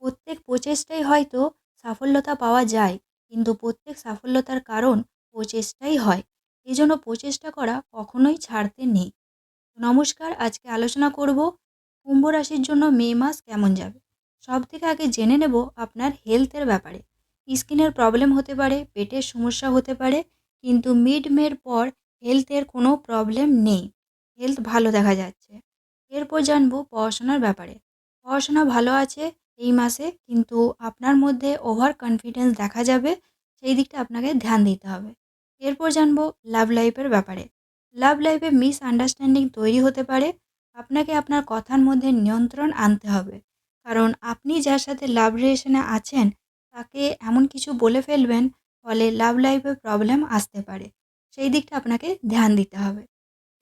প্রত্যেক প্রচেষ্টায় হয়তো সাফল্যতা পাওয়া যায়, কিন্তু প্রত্যেক সাফল্যতার কারণ প্রচেষ্টাই হয়। এজন্য প্রচেষ্টা করা কখনোই ছাড়তে নেই। নমস্কার, আজকে আলোচনা করব কুম্ভ রাশির জন্য মে মাস কেমন যাবে। সবথেকে আগে জেনে নেব আপনার হেলথের ব্যাপারে। স্কিনের প্রবলেম হতে পারে, পেটের সমস্যা হতে পারে, কিন্তু মিড মের পর হেলথের কোনো প্রবলেম নেই। হেলথ ভালো দেখা যাচ্ছে। এরপর জানবো পড়াশোনার ব্যাপারে। পড়াশোনা ভালো আছে এই মাসে, কিন্তু আপনার মধ্যে ওভার কনফিডেন্স দেখা যাবে, সেই দিকটা আপনাকে ধ্যান দিতে হবে। এরপর জানবো লাভ লাইফের ব্যাপারে। লাভ লাইফে মিসআন্ডারস্ট্যান্ডিং তৈরি হতে পারে। আপনাকে আপনার কথার মধ্যে নিয়ন্ত্রণ আনতে হবে, কারণ আপনি যার সাথে লাভ রিলেশনে আছেন তাকে এমন কিছু বলে ফেলবেন, ফলে লাভ লাইফে প্রবলেম আসতে পারে। সেই দিকটা আপনাকে ধ্যান দিতে হবে।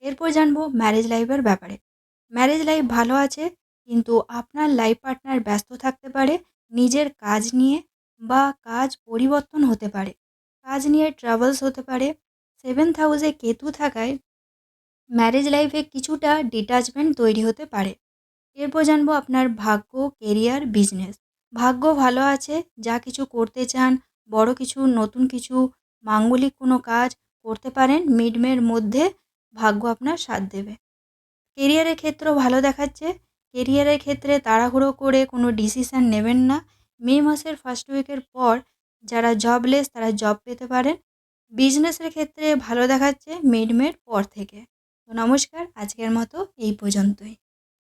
এরপর জানবো ম্যারেজ লাইফের ব্যাপারে। ম্যারেজ লাইফ ভালো আছে, কিন্তু আপনার লাইফ পার্টনার ব্যস্ত থাকতে পারে নিজের কাজ নিয়ে, বা কাজ পরিবর্তন হতে পারে, কাজ নিয়ে ট্রাভেলস হতে পারে। 7th হাউসে কেতু থাকায় ম্যারেজ লাইফে কিছুটা ডিটাচমেন্ট তৈরি হতে পারে। এরপর জানবো আপনার ভাগ্য, কেরিয়ার, বিজনেস। ভাগ্য ভালো আছে, যা কিছু করতে চান, বড় কিছু, নতুন কিছু, মাঙ্গলিক কোনো কাজ করতে পারেন মিডমের মধ্যে, ভাগ্য আপনার সাথ দেবে। কেরিয়ারের ক্ষেত্রেও ভালো দেখাচ্ছে। কেরিয়ারের ক্ষেত্রে তাড়াহুড়ো করে কোনো ডিসিশান নেবেন না। মে মাসের ফার্স্ট উইকের পর যারা জবলেস তারা জব পেতে পারেন। বিজনেসের ক্ষেত্রে ভালো দেখাচ্ছে মিড মের পর থেকে। তো নমস্কার, আজকের মতো এই পর্যন্তই।